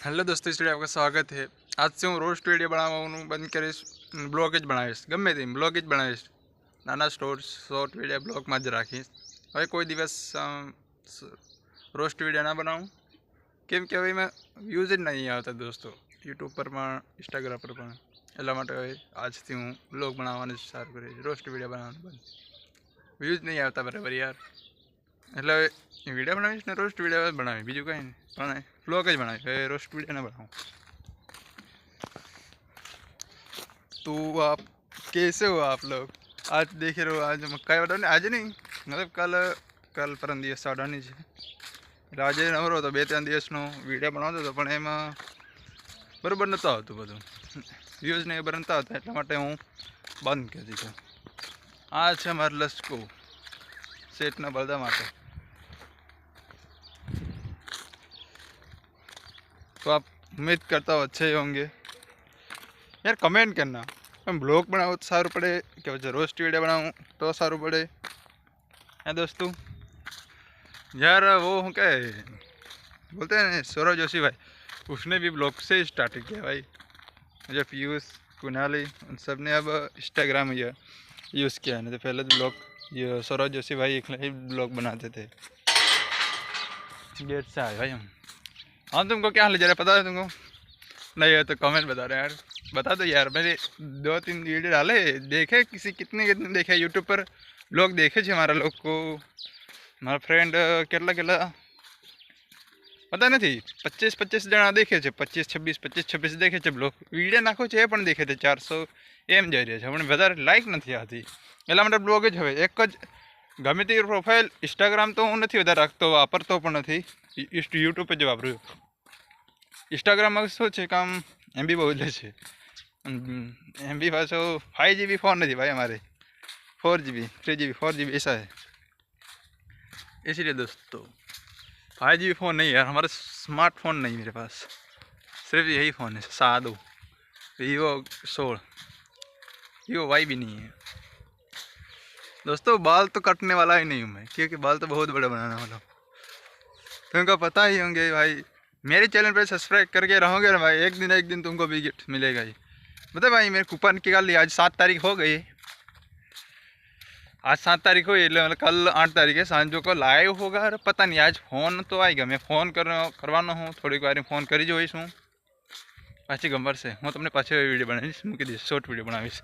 Hello दोस्तों, इस video आपका स्वागत है। आज से हूँ रोस्ट वीडियो बनावવાનું બંધ કરીશ, બ્લોગ જ બનાવીશ, ગમે તેમ બ્લોગ જ બનાવીશ, નાના શોર્ટ વિડીયો બ્લોગમાં જ રાખીશ। હવે કોઈ દિવસ રોસ્ટ વિડીયો ના બનાવું, કેમ કે હવે એમાં વ્યૂઝ જ નહીં આવતા દોસ્તો, યુટ્યુબ પર પણ ઇન્સ્ટાગ્રામ પર પણ। એટલા માટે હવે આજથી હું બ્લોગ બનાવવાનું સ્ટાર્ટ કરીશ, રોસ્ટ વિડીયો બનાવવાનું બંધ, વ્યૂઝ નહીં આવતા બરાબર યાર। એટલે वीडियो बनावीश ने रोस्ट वीडियो बनावी, बीजू कहीं नहीं, पण ब्लॉग ज बनावी, रोस्ट वीडियो ना बनाऊँ। तो आप कैसे हो आप लोग? आज देख रहे हो, आज मक्का वडानी, आज नहीं मतलब कल परम दिवस वडानी है। आज नवरो तो 2-3 दिवसनो वीडियो बनावतो तो पण एमां बरोबर नहोतो आवतो, बधुं व्यूज ने बनता हता, એટલા માટે હું બંધ કરી દીધો। આ છે મારો લસકો સેટના બળદા માટે। तो आप उम्मीद करता हो अच्छे होंगे यार। कमेंट करना, मैं ब्लॉग बनाऊँ तो सारू पड़े कि वजह रोस्ट वीडियो बनाऊँ तो सारू पड़े है दोस्तों। यार वो हूँ क्या बोलते हैं सौरभ जोशी भाई, उसने भी ब्लॉग से स्टार्ट किया भाई। मुझे पीयूष कुनाली उन सब ने अब इंस्टाग्राम यूज़ किया, नहीं तो पहले तो ब्लॉग ये सौरभ जोशी भाई ही ब्लॉग बनाते थे। गेट से आए भाई हम तुमको क्या हाल जरा पता है तुमको? नहीं है तो कमेंट बता रहे यार, बता दो यार। मैंने 2-3 वीडियो डाले, देखे किसी कितने देखे यूट्यूब पर लोग देखे छे, हमारा लोग को मारा फ्रेंड केटला पता नहीं 25 जना देखे छे, 25-26 देखे छे ब्लॉग। वीडियो नाखो छे पण देखे थे 400 एम जई रह्या छे, पण वधारे लाइक नहीं आती, एटला माटे ब्लॉग ज हवे एक ज गमे ते प्रोफाइल। इंस्टाग्राम तो हूँ नहीं वधारे राखतो, वापरतो पण नहीं, यूट्यूब ज वापरू। इंस्टाग्राम में शू है काम एमबी बहुत ले, एमबी पासो 5GB फोन नहीं भाई, हमारे 4GB 3GB 4GB ऐसा है। इसलिए दोस्तों 5GB फ़ोन नहीं यार, हमारा स्मार्टफोन नहीं मेरे पास, सिर्फ यही फ़ोन है सादो Vivo 16। Vivo Y भी नहीं है दोस्तों। बाल तो कटने वाला ही नहीं हूँ मैं, क्योंकि बाल तो बहुत बड़े बनाने वाला हूँ, तुमको पता ही होंगे भाई। मेरे चैनल पे सब्सक्राइब करके रहोगे ना भाई, एक दिन तुमको भी गिफ्ट मिलेगा ही। मतलब भाई मेरे कूपन निकाल लिया, आज 7 तारीख हो गई, आज 7 तारीख हुई, मतलब कल 8 तारीख है, सांजो को लाइव होगा। अरे पता नहीं आज फोन तो आएगा, मैं फोन करवानो हूँ, थोड़ी बार फोन करी जोईश हूँ पाછી गंबर से। हूँ तमने पाछी वीडियो बनावीश, मूकी दईश, शॉर्ट वीडियो बनावीश।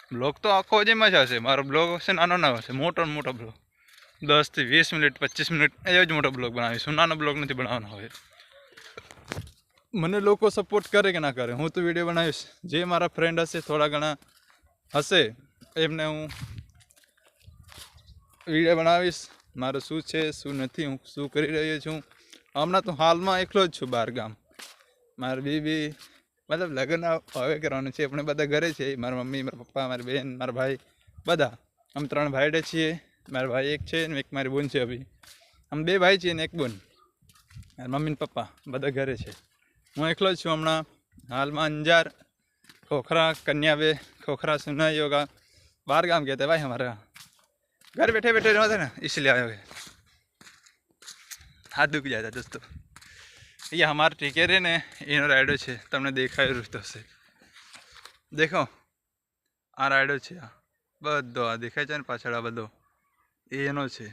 ब्लॉग तो आखो जे मजा आशे, मारो ब्लॉग हशे नानो ना हशे, मोटो मोटो ब्लॉग 10 થી 20 મિનિટ 25 મિનિટ એવો જ મોટો બ્લોગ બનાવીશું, નાનો બ્લોગ નથી બનાવવાનો હવે। મને લોકો સપોર્ટ કરે કે ના કરે, હું તો વિડીયો બનાવીશ। જે મારા ફ્રેન્ડ હશે, થોડા ઘણા હશે, એમને હું વિડીયો બનાવીશ, મારું શું છે શું નથી, હું શું કરી રહ્યો છું। હમણાં તો હાલમાં એકલો જ છું બહાર ગામ। મારી બીબી मतलब લગ્ન હવે કરવાનું છે, આપણે બધા ઘરે છે, મારા મમ્મી, મારા પપ્પા, મારી બેન, મારા ભાઈ, બધા અમે 3 ભાઈડે છીએ। મારા ભાઈ એક છે ને એક મારી બોન છે, અભી અમે 2 ભાઈ છીએ ને એક બોન। મારા મમ્મી ને પપ્પા બધા ઘરે છે, હું એકલો જ છું હમણાં હાલમાં। અંજાર खोखरा कन्या वे खोखरा सुना ही होगा, बाहर गाम गए थे भाई, हमारा घर बैठे बैठे रहो थे ना, इसलिए आए हुए। हाथ दुख जाता दोस्तों। ये हमारा टिकेट है ने एनो राइडो है, तमने देखा तो से देखो आ राइडो है, आ बधो आ देखाय छे ने पाछळ आ बधो एनो छे।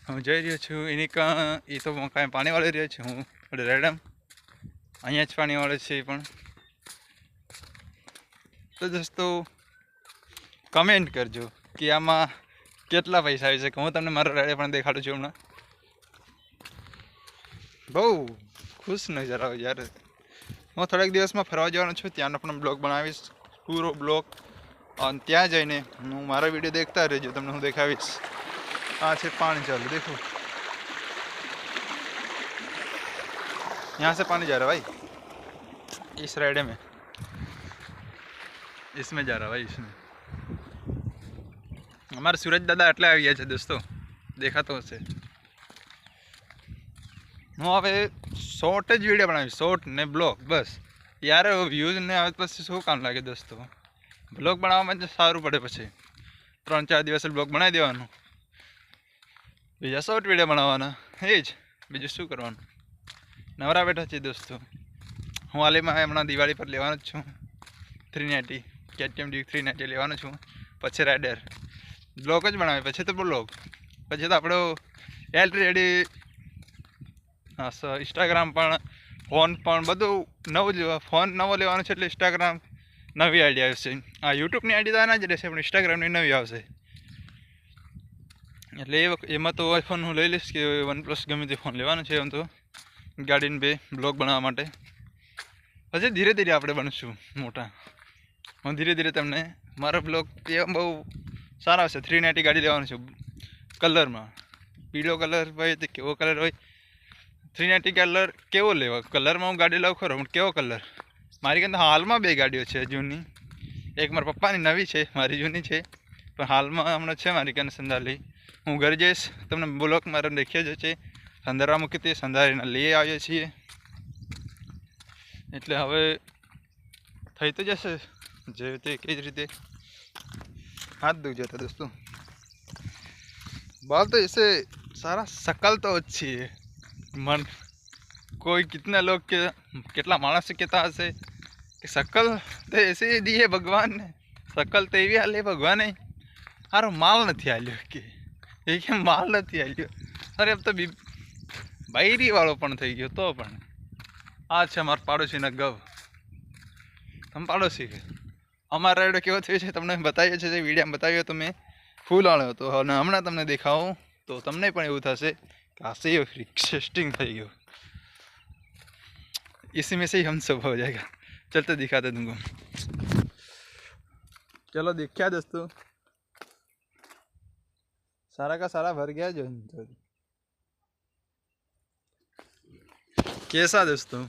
हूँ जई रह्यो छुं एनी ए तो कांई पानी वाળી रह्यो छे, हूँ रेडम अहींया ज पानी वाळे छे पण। तो दोस्तों कमेंट करजो कि आमां केटला पैसा आवी शके। हूँ तमने मारो राइड पण देखाडुं छुं हमणां। बहु खुश नजर आवे यार। हूँ थोड़ाक दिवस में फरवा जवानो छुं, त्यानो पण ब्लॉग बनावीश, पूरो ब्लॉग, और त्यां जईने हूँ मारा विडियो देखता रहेजो, तमने हूँ देखावीश। आ छे पानी चालू, देखो यहाँ से पानी जा रहा भाई, इस राइड में, इसमें जा रहा भाई, इसमें। हमारे सूरज दादा एटले આવી ગયા છે दोस्तों, देखा तो हशे। हूँ हवे शॉर्ट ज वीडियो बनावीश, शॉर्ट ने ब्लॉग बस यार। व्यूज ने आवे पछी शुं काम लागे दोस्तों, ब्लॉग बनाववामां ज सारूं पड़े। पछी 3-4 दिवस ब्लॉग बनावी देवानुं, बीजा शॉर्ट वीडियो बनाववाना, ए ज बीजुं शुं करवानुं। નવરા બેઠા છીએ દોસ્તો. હું હાલમાં હમણાં દિવાળી પર લેવાનો જ છું 390 KTM Duke 390 લેવાનો છું. પછી રાઇડર બ્લોગ જ બનાવે, પછી તો બ્લોગ, પછી તો આપણો ઓલરેડી ઇન્સ્ટાગ્રામ પણ, ફોન પણ બધું નવું જ. ફોન નવો લેવાનો છે એટલે ઇન્સ્ટાગ્રામ નવી આઈડિયા આવશે. આ યુટ્યુબની આઈડિયા ના જ રહેશે, પણ ઇન્સ્ટાગ્રામની નવી આવશે. એટલે એમાં તો આઈફોન હું લઈ લઈશ કે OnePlus ગમે તે ફોન લેવાનો છે એમ તો ગાડીને બે બ્લોગ બનાવવા માટે. પછી ધીરે ધીરે આપણે બનશું મોટા. હું ધીરે ધીરે તમને મારો બ્લોગ એ બહુ સારા આવશે. 390 ગાડી લેવાનું છે કલરમાં. પીળો કલર હોય તો કેવો કલર હોય, 390 કલર કેવો લેવા, કલરમાં હું ગાડી લઉં ખરો, પણ કેવો કલર. મારી કંઈ હાલમાં બે ગાડીઓ છે જૂની. એક મારા પપ્પાની નવી છે, મારી જૂની છે. પણ હાલમાં હમણાં છે મારી કાને સંધાલી. હું ઘરે જઈશ, તમને બ્લોગ મારે દેખ્યા જ છે. સંધારવા મૂકી તે સંધારીને લઈ આવીએ છીએ. એટલે હવે થઈ તો જશે જે તે કઈ જ રીતે. हाथ दुख जाता दोस्तों. बाल तो ऐसे सारा शकल तो अच्छी है. मन कोई कितना लोग के કેટલા માણસ કહેતા હશે કે શકલ તો એસી દી હે ભગવાન ને, શકલ તો એવી હાલે ભગવાને. હારો માલ નથી આલ્યો કે એ કેમ માલ નથી આલ્યો. અરે अब તો બાયરી વાળો પણ થઈ ગયો. તો પણ આ છે અમારા પાડોશીના ગવ. તમે પાડોશી કે અમારા રાયડો કેવો થયો છે તમને બતાવીએ છીએ, વિડીયોમાં બતાવ્યો તો મેં ફૂલ વાળ્યો હતો. અને હમણાં તમને દેખાવું તો તમને પણ એવું થશે કે આ સે ઇન્ટરેસ્ટિંગ થઈ ગયો. इसी में से ही हम सब हो जाएगा. चलते दिखाते तुमको. चलो देखा दोस्तों, सारा का सारा भर गया जो. कैसा दोस्तों,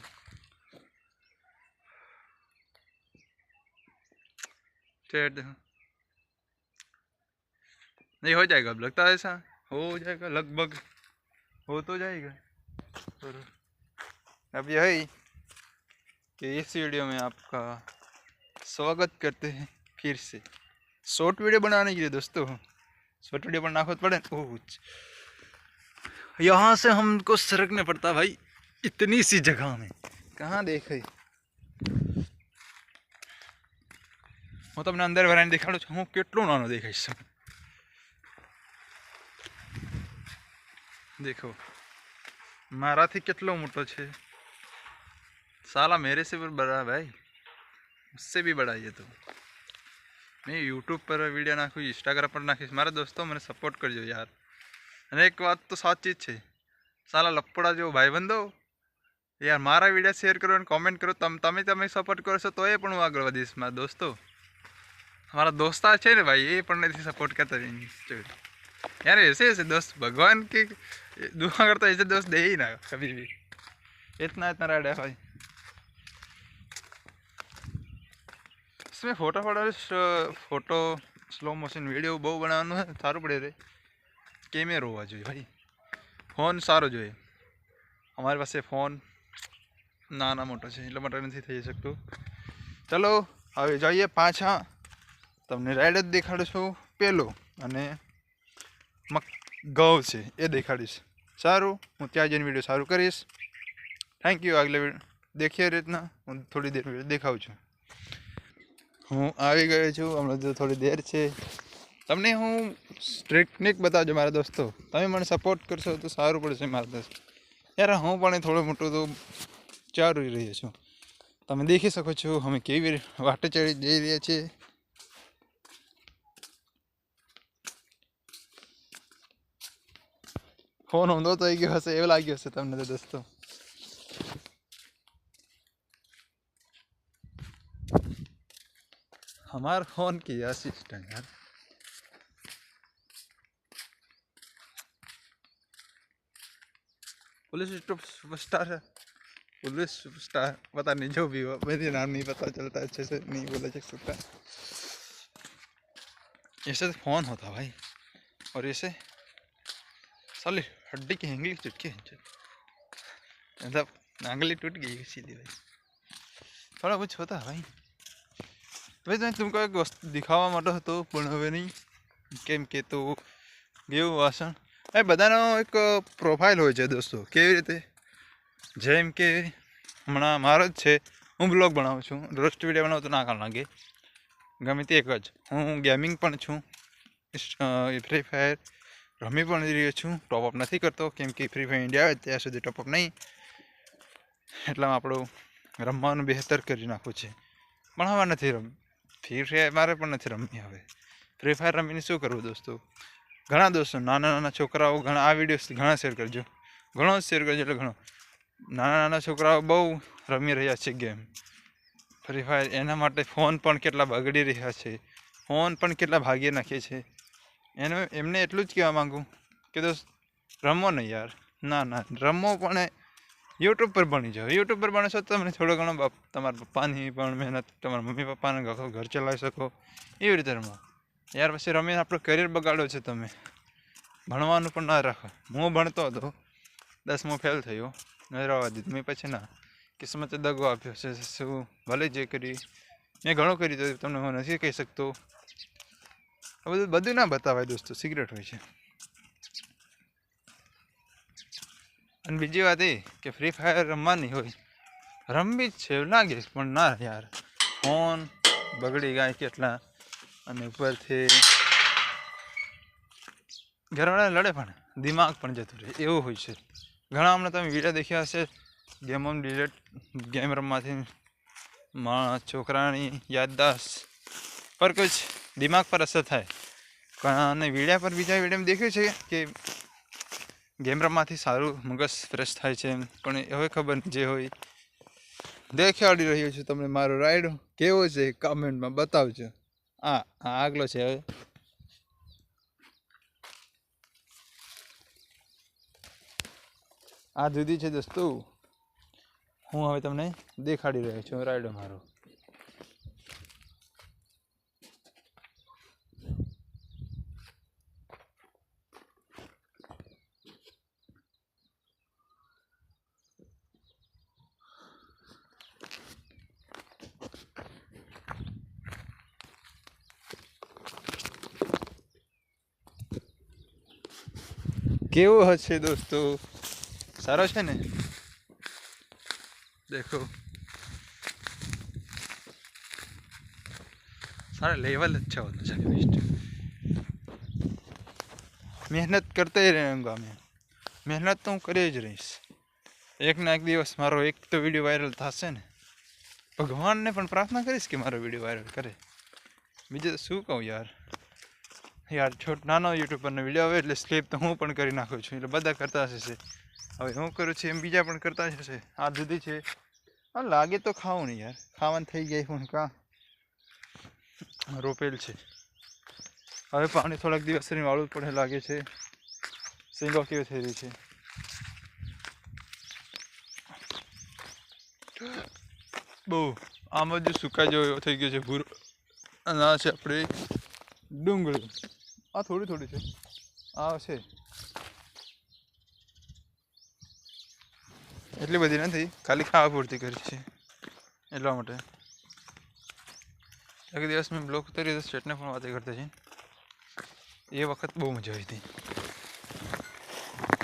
नहीं हो जाएगा. अब लगता है ऐसा हो जाएगा, लगभग हो तो जाएगा. अब यही कि इस वीडियो में आपका स्वागत करते हैं फिर से. शॉर्ट वीडियो बनाने के लिए दोस्तों, शॉर्ट वीडियो बनाना खुद पड़े. ओह, यहाँ से हमको सरकने पड़ता भाई, इतनी सी जगह में कहाँ देखे. હું તમને અંદર વરાઈને દેખાડું છું હું કેટલું નાનો દેખાઈશ. देखो મારાથી કેટલો મોટો છે. साला मेरे से भी बड़ा भाई, उससे भी बड़ा ये तो. मैं यूट्यूब पर वीडियो नाखूँ, इंस्टाग्राम पर नाखीश. मारा दोस्तों मैंने सपोर्ट करजो यार. અને એક વાત તો સાચી જ છે, સાલા લપડા જેવો ભાઈબંધો યાર મારા વિડીયો શેર કરો અને કોમેન્ટ કરો. તમે સપોર્ટ કરો છો તો એ પણ હું આગળ વધીશ. મારા દોસ્તો, हमारा दोस्ता है ना भाई, ये पढ़ने से सपोर्ट करता है यार. ऐसे ऐसे दोस्त भगवान की दुआ करता है, ऐसे दोस्त दे ही ना कभी भी. इतना इतना राइड है भाई. इसमें फोटो स्लो मोशन वीडियो बहु बनावવાનું है. સારું પડે રે. કેમેરો હોવા જોઈએ ભાઈ, ફોન સારો જોઈએ. અમારી પાસે ફોન નાના મોટો છે એટલે માટે નથી થઈ શકતું. ચલો હવે જઈએ પાછા. તમને રાઈડ જ દેખાડું છું પેલો, અને ઘઉં છે એ દેખાડીશ. સારું, હું ત્યાં જઈને વિડીયો સારું કરીશ. Thank you. આગલે દેખીએ રીતના હું થોડી દેર દેખાઉં છું. હું આવી ગયો છું હમણાં, તો થોડી દેર છે. તમને હું ટેકનિક બતાવજો મારા દોસ્તો. તમે મને સપોર્ટ કરશો તો સારું પડશે મારા દોસ્ત. યાર હું પણ થોડું મોટું તો ચાલી રહ્યો છું. તમે દેખી શકો છો અમે કેવી વાટે ચડી જઈ રહ્યા છીએ. फोन ऊंधो થઈ ગયો હશે એવું લાગ્યું હશે તમને તો દોસ્તો. हमारा फोन की असिस्टेंट यार. पुलिस सुपरस्टार है, पुलिस सुपरस्टार पता नहीं जो भी हो, मेरे नाम नहीं पता चलता, अच्छे से नहीं बोला जा सकता. ऐसे तो फोन होता भाई, और ऐसे साली हड्डी की एंगली टूट गई, मतलब एंगली टूट गई सीधी भाई. थोड़ा कुछ होता है भाई. भाई मैं तुमको एक वस्तु दिखावा માટે હતો પણ હવે નહીં, કેમ કે તો ગયું વાસણ. એ બધાનો એક પ્રોફાઇલ હોય છે દોસ્તો. કેવી રીતે જેમ કે હમણાં મારો જ છે, હું બ્લોગ બનાવું છું, રોસ્ટ વિડીયો બનાવું તો ના કામ લાગે, ગમે તે એક જ. હું ગેમિંગ પણ છું, ફ્રી ફાયર રમી પણ રહ્યો છું, ટોપઅપ નથી કરતો કેમ કે ફ્રી ફાયર ઇન્ડિયા આવે ત્યાં સુધી ટોપઅપ નહીં, એટલામાં આપણું રમવાનું બહેતર કરી નાખવું છે. પણ હવે નથી રમ ફ્રી ફાયર મારે પણ નથી રમવી હવે. ફ્રી ફાયર રમીને શું કરવું દોસ્તો? ઘણા દોસ્તો નાના નાના છોકરાઓ ઘણા આ વિડીયો ઘણા શેર કરજો, ઘણો શેર કરજો એટલે ઘણો. નાના નાના છોકરાઓ બહુ રમી રહ્યા છે ગેમ ફ્રી ફાયર, એના માટે ફોન પણ કેટલા બગડી રહ્યા છે, ફોન પણ કેટલા ભાગી નાખે છે. એમને એટલું જ કહેવા માગું કે દોસ્ત રમો નહીં યાર, ના ના રમો પણ યુટ્યુબ પર ભણી જાઓ. યુટ્યુબ પર ભણશો તો તમને થોડો ઘણો તમારા પપ્પાની પણ મહેનત, તમારા મમ્મી પપ્પાને ઘર ચલાવી શકો, એવી રીતે રમો યાર. પછી રમીને આપણો કરિયર બગાડો છે તમે, ભણવાનું પણ ના રાખો. હું ભણતો હતો, 10મું ફેલ થયો, મેં રહેવા દીધું. મેં પછી ના કિસ્મતે દગો આપ્યો છે. શું ભલે જે કરી મેં ઘણું કરી તો તમને હું નથી કહી શકતો. બધું ના બતાવાય દોસ્તો, સિગરેટ હોય છે. અને બીજી વાત એ કે ફ્રી ફાયર રમવાની હોય, રમવી જ છે એવું લાગે, પણ ના યાર, ફોન બગડી ગયા કેટલા, અને ઉપરથી ઘરવાળા લડે પણ દિમાગ પણ જતું રહે એવું હોય છે. ઘણા હમણાં તમે વિડીયો દેખ્યા હશે, ગેમ રમવાથી છોકરાની યાદદાસ્ત પર કુછ દિમાગ પર અસર થાય. અને વિડીયા પર બીજા વિડીયોમાં દેખ્યું છે કે ગેમ રમવાથી સારું મગજ ફ્રેશ થાય છે, પણ હવે ખબર જે હોય. દેખાડી રહ્યો છું તમને મારો રાઈડ કેવો છે, કમેન્ટમાં બતાવજો. આગલો છે હવે. આ જુદી છે દોસ્તો, હું હવે તમને દેખાડી રહ્યો છું રાઈડો મારો. કેવો હશે દોસ્તો? સારો છે ને? દેખો सारा लेवल अच्छा होना चाहिए बेस्ट. મહેનત કરતા ही रहूँगा मैं, મહેનત તો હું કરી જ રહીશ. એક ના એક દિવસ મારો એક તો વિડીયો વાયરલ થશે ને. ભગવાનને પણ પ્રાર્થના કરીશ કે મારો વિડીયો વાયરલ કરે. બીજું તો શું કહું યાર, નાનો યુટ્યુબરનો વિડીયો આવે એટલે સ્લીપ તો હું પણ કરી નાખું છું, એટલે બધા કરતા હશે. હવે હું કરું છું એમ બીજા પણ કરતા હશે. આ જુદી છે, હા લાગે તો ખાવું નહીં યાર, ખાવાનું થઈ જાય પણ કાં રોપેલ છે. હવે પાણી થોડાક દિવસની વાળું પડે લાગે છે. સિંગો કેવી થઈ રહી છે, બહુ આમ જ સુકાઈ જેવો થઈ ગયો છે ભૂરો. અને આ છે આપણે ડુંગળી, આ થોડી થોડી છે, આ છે એટલી બધી નથી, ખાલી ખાવા પૂરતી કરી છે એટલા માટે. એક દિવસ મેં બ્લોગ ઉતારી તો સ્ટેટને પણ વાતો કરતા છે, એ વખત બહુ મજા આવી હતી.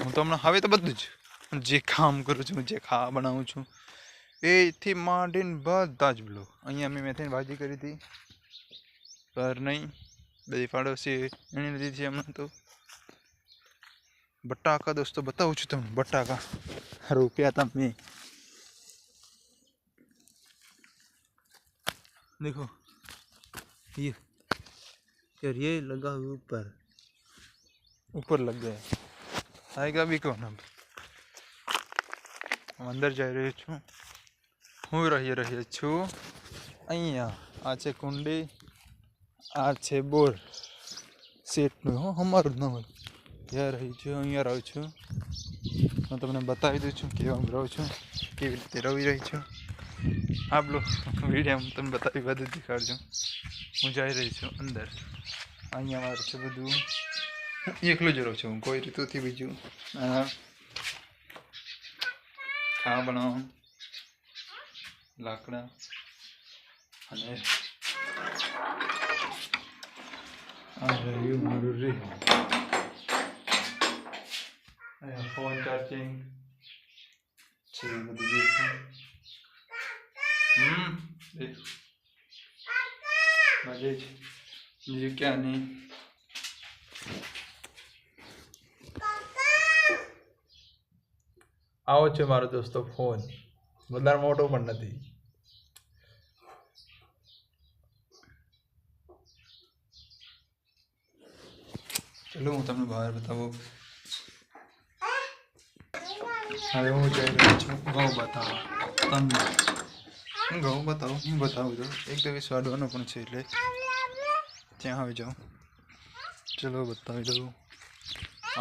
હું તો હમણાં હવે તો બધું જ જે કામ કરું છું, જે ખાવા બનાવું છું, એથી માંડીને બધા જ બ્લોગ. અહીંયા મેં મેથીની ભાજી કરી હતી, પર નહીં બધી પાડોશી એની લીધી છે. હમણાં તો બટાકા દોસ્તો બતાવું છું તમને, બટાકા રોપ્યા હતા મેં. देखो यार ये लगा ऊपर लग गया, आएगा भी कौन? अब અંદર જઈ રહ્યો છું, હું રહ્યો છું અહીંયા. આ છે કુંડી, આ છે બોર સેટનું, હો અમારું ન હોય. ત્યાં રહી છું, અહીંયા રહું છું. હું તમને બતાવી દઉં છું કેવા રહું છું, કેવી રીતે રહી છું. આ વિડીયો હું તમને બતાવી બધું દેખાડજો. હું જઈ રહી છું અંદર, અહીંયા મારું છે બધું. હું એકલો જ રહું છું, કોઈ રીતોથી બીજું ખાવા બનાવવાનું લાકડા અને આ રહ્યું મારું રે ફોન ચાર્જિંગ, છે બધું દેખો. દેખ મજે જ બીજું ક્યાં નહીં. આવો છે મારો દોસ્તો ફોન, વધારે મોટો પણ નથી. ચલો હું તમને બહાર બતાવું. હવે હું જઈ રહ્યો છું ઘઉં બતાવવા તમને. હું ઘઉં બતાવું તો એક દિવસ વાળવાનો પણ છે, એટલે ત્યાં આવી જાઉં. ચલો બતાવી દઉં.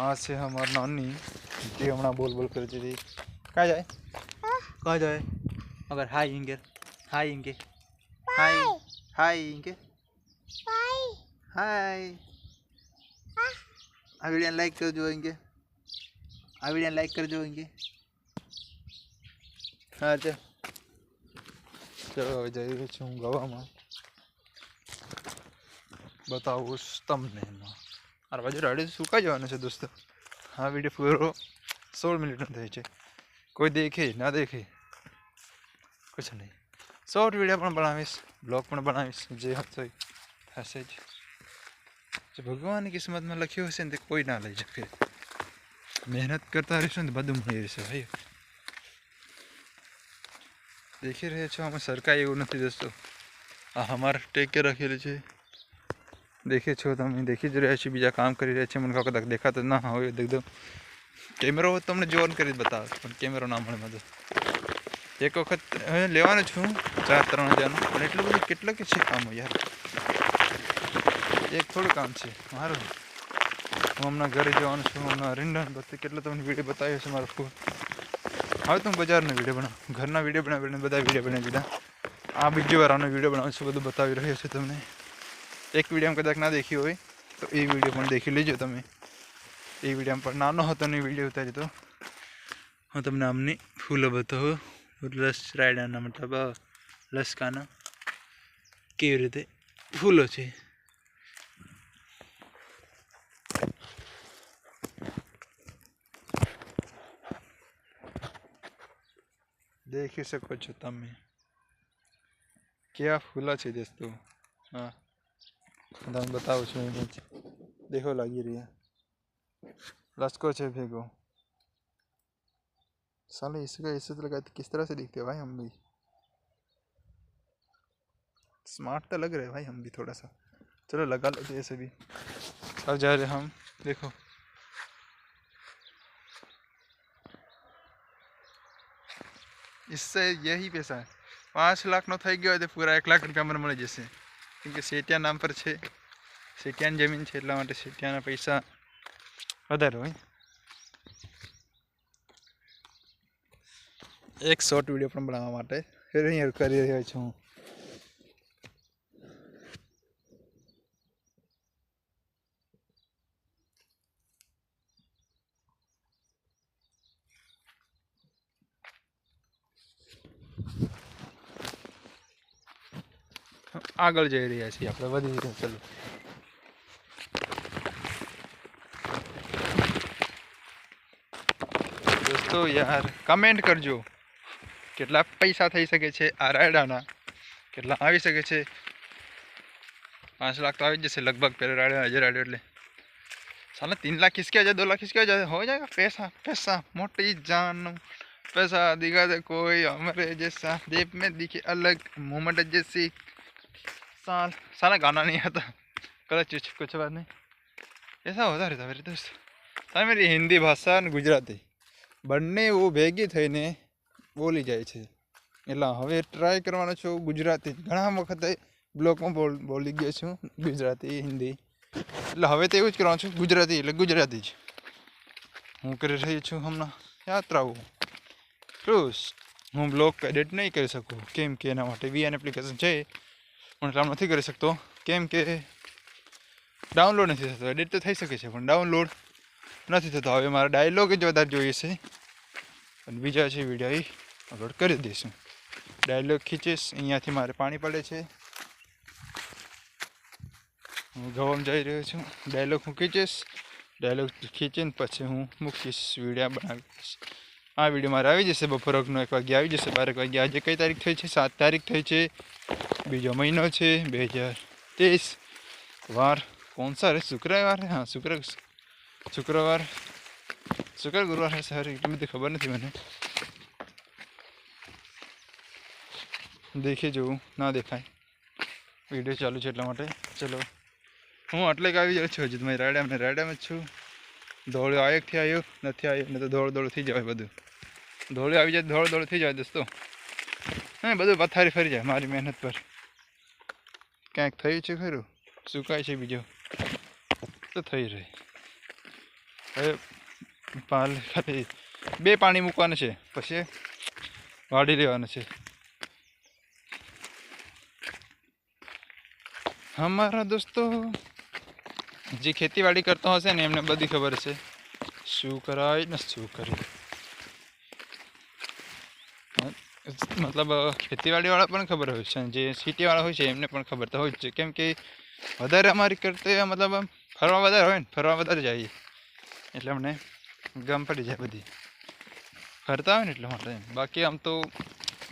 આ છે અમારી નાની, જે હમણાં બોલ કરી હતી. ક્યાં જાય અગર હાય ઇંગે હાય. આ વિડીયો લાઈક કરજો ઇંગે. હા ચલો હવે જઈ રહ્યો છું હું ગવામાં. બતાવું તમને એમાં. આ બાજુ રાડે સુકાઈ જવાનું છે દોસ્તો. આ વિડીયો પૂરો 16 મિનિટનો થાય છે. કોઈ દેખે ના દેખે કુછ નહીં. શોર્ટ વિડીયો પણ બનાવીશ, બ્લોગ પણ બનાવીશ, જે થશે જ. જો ભગવાનની કિસ્મતમાં લખ્યું હશે ને તે કોઈ ના લઈ શકે. મહેનત કરતા રહીશું ને બધું મળી રહેશે ભાઈ. દેખી રહ્યા છો આમાં સરકારી એવું નથી દોસ્તો. આ અમારે ટેકે રાખેલું છે, દેખે છો તમે, દેખી જ રહ્યા છો. બીજા કામ કરી રહ્યા છે, મને કદાચ દેખાતો ના હોય એકદમ. કેમેરો તમને જોન કરી બતાવે પણ કેમેરો ના મળે બધું. એક વખત લેવાનો છું 4-3 હજારનું, પણ એટલું બધું કેટલું કે છે કામ યાર. એક થોડું કામ છે મારું. હું હમણાં ઘરે જવાનું છું. હમણાં રીંડા બધી કેટલો તમને વિડીયો બતાવ્યો છે મારો ફોન. હવે તો હું બજારનો વિડીયો બનાવું, ઘરના વિડીયો બનાવીને બધા વિડીયો બનાવી દીધા. આ બીજી વાર આનો વિડીયો બનાવું છું, બધું બતાવી રહ્યો છું તમને. એક વિડીયો કદાચ ના દેખી હોય તો એ વિડીયો પણ દેખી લેજો તમે. એ વિડીયો પર નાનો હતો ને વિડીયો ઉતારી તો હું તમને આમની ફૂલો બતાવું. લસ રાયડાના મતલબ લસકાના કેવી રીતે ફૂલો છે. દેખી શકો છો તમે કેવા ફૂલા છે દોસ્તો. હા તમને बताऊँ છું. देखो लगी रही है लस्को છે ભેગો. साले इससे तो लगा किस तरह से दिखते हैं भाई हम भी. स्मार्ट तो लग रहे हैं भाई हम भी थोड़ा सा. चलो लगा लेते ऐसे भी. अब जा रहे हम. देखो इससे यही पैसा है. 5 લાખનો થઈ ગયો તો પૂરા 1 લાખ રૂપિયા મને મળી જશે. કેમ કે સેટિયા નામ પર છે, સેટિયાની જમીન છે, એટલા માટે સેટિયાના પૈસા વધારે હોય. એક શોર્ટ વિડીયો પણ બનાવવા માટે અહીંયા કરી રહ્યો છું. આગળ જઈ રહ્યા છીએ આપણે, વધી રહ્યા. ચલો દોસ્તો યાર કમેન્ટ કરજો કેટલા પૈસા થઈ શકે છે આ રાયડાના, કેટલા આવી શકે છે. 5 लाख तो आ जैसे लगभग पहले राइडो એટલે साला 3 लाख किसके आ जाए, 2 लाख किसके आ जाए, हो जाएगा. पैसा पैसा मोटी जान पैसा दिखा दे कोई हमारे जैसा, देव में दिखे अलग मोमेंट जैसी. साला गाना नहीं आता कदाच कुछ बात नहीं. ऐसा होता रहता मेरे दोस्त. साला मेरी हिंदी भाषा और गुजराती બંને એવું ભેગી થઈને બોલી જાય છે. એટલે હવે ટ્રાય કરવાનો છું ગુજરાતી. ઘણા વખતે બ્લોગમાં બોલી ગયો છું ગુજરાતી હિન્દી, એટલે હવે તો એવું જ કરવાનું છું ગુજરાતી એટલે ગુજરાતી જ. હું કરી રહી છું હમણાં યાત્રાઓ ક્રૂઝ. હું બ્લોગ એડિટ નહીં કરી શકું કેમ કે એના માટે VN એપ્લિકેશન છે પણ કામ નથી કરી શકતો, કેમ કે ડાઉનલોડ નથી થતો. એડિટ તો થઈ શકે છે પણ ડાઉનલોડ નથી થતો. હવે મારા ડાયલોગ જ વધારે જોઈએ છે અને બીજા છે વિડીયો અપલોડ કરી દઈશું. ડાયલોગ ખીચીશ. અહીંયાથી મારે પાણી પડે છે, હું ગવામાં જઈ રહ્યો છું. ડાયલોગ હું ખીચીશ, ડાયલોગ ખીચીને પછી હું મૂકીશ, વિડીયો બનાવીશ. આ વિડીયો મારે આવી જશે બપોરનો 1 વાગે આવી જશે, 12 વાગે. આજે કઈ તારીખ થઈ છે? 7 તારીખ થઈ છે, 2જો મહિનો છે 2023. વાર कौन सा है? शुक्रवार है. हाँ शुक्रवार गुरुवार है सर, એટલી બધી ખબર નથી મને. દેખે જોવું ના દેખાય, વિડીયો ચાલુ છે એટલા માટે. ચલો હું એટલે કે આવી જાઉં છું. હજી તમે રાયડામાં જ છું. દોડ્યો આયોગથી આવ્યો નથી આવ્યો ને તો દોડ થઈ જાય. બધું દોડ્યો આવી જાય, દોડ થઈ જાય દોસ્તો. હા બધું પથારી ફરી જાય મારી મહેનત પર. ક્યાંક થયું છે ખરું? સુકાય છે બીજો તો થઈ રહે. હવે ખાલી 2 પાણી મૂકવાના છે, પછી વાળી લેવાના છે. અમારા દોસ્તો જે ખેતીવાડી કરતો હશે ને એમને બધી ખબર છે શું કરાય ને શું કરે. મતલબ ખેતીવાડીવાળા પણ ખબર હોય છે, જે સિટીવાળા હોય છે એમને પણ ખબર તો હોય જ છે. કેમ કે વધારે અમારી કરતે મતલબ ફરવા વધારે હોય ને, ફરવા વધારે જઈએ એટલે અમને ગમ પડી જાય બધી ફરતા હોય ને એટલે માટે. બાકી આમ તો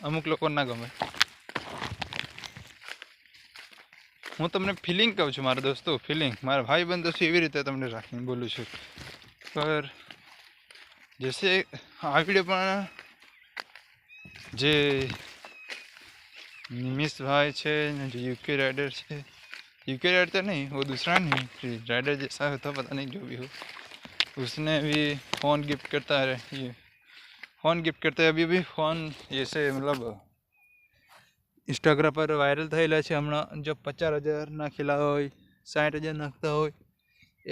અમુક લોકો ના ગમે. હું તમને ફિલિંગ કહું છું મારા દોસ્તો, ફિલિંગ. મારા ભાઈ બંધો છે એવી રીતે તમને રાખીને બોલું છું. પર જૈસે આ વિડીયો પણ જે निमिष भाई છે, जो यूके राइडर છે, यूके राइडर नहीं वो दूसरा नहीं, राइडर जैसा हो तो पता नहीं जो भी हो, उसने भी फ़ोन गिफ्ट करता है. ये फ़ोन गिफ्ट करते हैं अभी भी फ़ोन जैसे मतलब इंस्टाग्राम पर वायरल થયેલા છે હમણાં. જો 50,000 નાખેલા હોય, 60,000 નાખતા હોય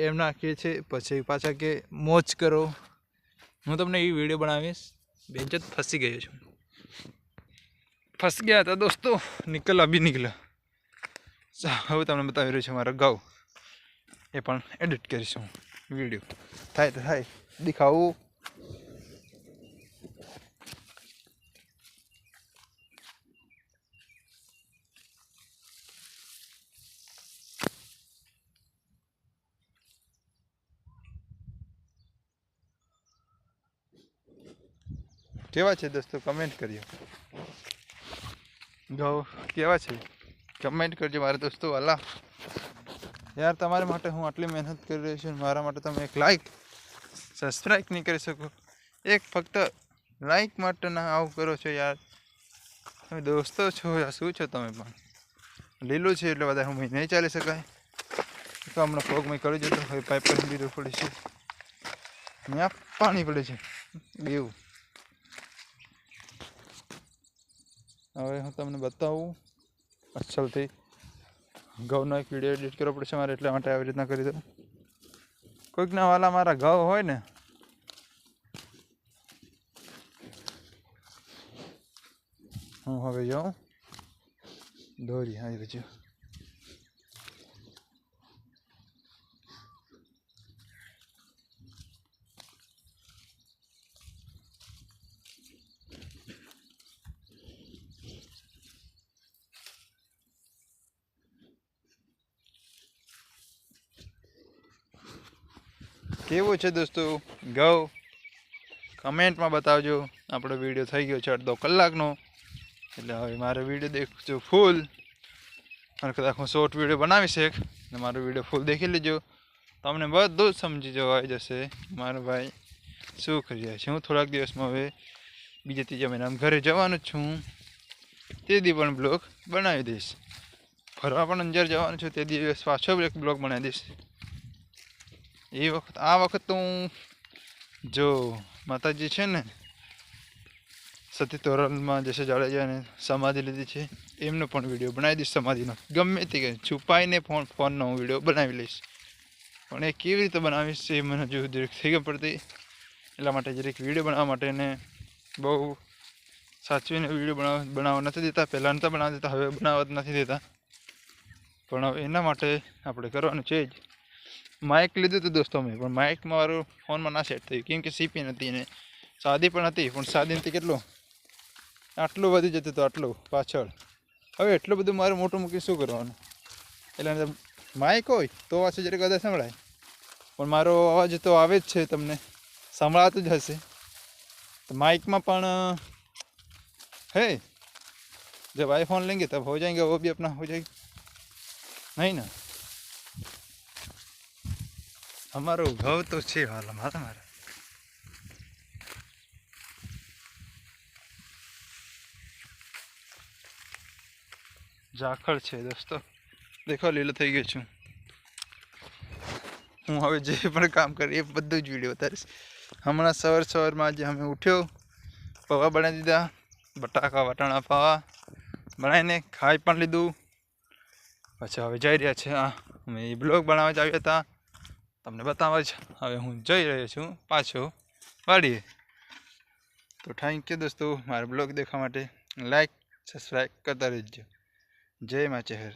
એમ નાખીએ છે. પછી પાછા કે મોજ કરો. હું તમને એ વિડીયો બનાવીશ. બેંચત ફસી ગયો છું, फंस गया था दोस्तों, अभी निकला. હવે તમને બતાવી રહ્યો છું મારા ગાઉ. એ પણ એડિટ કરીશું વિડીયો. થાય તો થાય દેખાવું. કેવા છે દોસ્તો કમેન્ટ કરજો. ગાઉ કેવા છે કમેન્ટ કરજો મારા દોસ્તો. વાલા યાર તમારા માટે હું આટલી મહેનત કરી રહ્યો છું, મારા માટે તમે એક લાઈક સબસ્ક્રાઈબ નહીં કરી શકો. એક ફક્ત લાઈક માટે ના આવું કરો છો યાર. તમે દોસ્તો છો યાર, શું છો તમે પણ? લીલું છે એટલે બધા હું નહીં ચાલી શકાય. તો હમણાં પગમાં કરી જતો હવે પાઇપ પર લીધું પડે છે, ત્યાં પાણી પડે છે બેવું. હવે હું તમને બતાવું અસલથી. ઘઉંનો એક વિડીયો એડિટ કરવો પડશે મારે, એટલા માટે આવી રીતના કરી દઉં. કોઈકના વાલા મારા ઘઉં હોય ને હું હવે જાઉં દોરી આવી બાજુ. કેવું છે દોસ્તો ઘઉં કમેન્ટમાં બતાવજો. આપણો વિડીયો થઈ ગયો છે 2 કલાકનો, એટલે હવે મારો વિડીયો દેખજો ફૂલ. અને કદાચ હું શોર્ટ વિડીયો બનાવીશ એક, ને મારો વિડીયો ફૂલ દેખી લેજો. તમને બધું જ સમજી જવા આવી જશે મારો ભાઈ શું કરી રહ્યા છે. હું થોડાક દિવસમાં હવે બીજા 3જા મહિનામાં ઘરે જવાનું જ છું. તે દી પણ બ્લોગ બનાવી દઈશ. ફરવા પણ અંજાર જવાનું છું, તે દિવસ પાછો એક બ્લોગ બનાવી દઈશ. એ વખત આ વખત તો હું જો માતાજી છે ને સતી તોરલમાં જશે જાડેજાને સમાધિ લીધી છે એમનો પણ વિડીયો બનાવી દઈશ. સમાધિનો ગમે તે છુપાઈને ફોનનો હું વિડીયો બનાવી લઈશ. પણ એ કેવી રીતે બનાવીશ એ મને હજુ જરીક થઈ ગઈ પડતી, એટલા માટે જરીક વિડીયો બનાવવા માટે ને બહુ સાચવીને વિડીયો બનાવવા નથી દેતા. પહેલાં નહોતા બનાવવા દેતા, હવે બનાવવા નથી દેતા. પણ હવે એના માટે આપણે કરવાનું છે જ. માઇક લીધું હતું દોસ્તો મેં, પણ માઇકમાં મારું ફોનમાં ના સેટ થયું કેમ કે સીપી નથી ને સાદી પણ હતી. પણ સાદીથી કેટલું આટલું વધી જતું હતું, આટલું પાછળ. હવે એટલું બધું મારું મોટું મૂકી શું કરવાનું? એટલે માઇક હોય તો અવાજ જરીક વધારે સંભળાય, પણ મારો અવાજ તો આવે જ છે, તમને સંભળાતું જ હશે. तो माइक में पण है, जब आईफोन लेंगे तब हो जाएंगे, वो भी अपना हो जाएगी, नहीं ना। हमारो घाव तो छे हाल हमारा। ઝાખળ છે દોસ્તો, દેખો લીલો થઈ ગયો છું હું। હવે જે પણ કામ કરી એ બધું જ વિડીયો ઉતારીશ। હમણાં સવારમાં જે અમે ઉઠ્યો, પૌવા બનાવી દીધા, બટાકા વટાણા પૌવા બનાવીને ખાઈ પણ લીધું। પછી હવે જઈ રહ્યા છે, અમે એ બ્લોગ બનાવવા જ આવ્યા હતા, તમને બતાવવા જ હવે હું જઈ રહ્યો છું પાછો વાડીએ। તો થેન્ક યુ દોસ્તો, મારા બ્લોગ દેખવા માટે લાઈક સબસ્ક્રાઈબ કરતા રહેજો। જય મા ચહેર।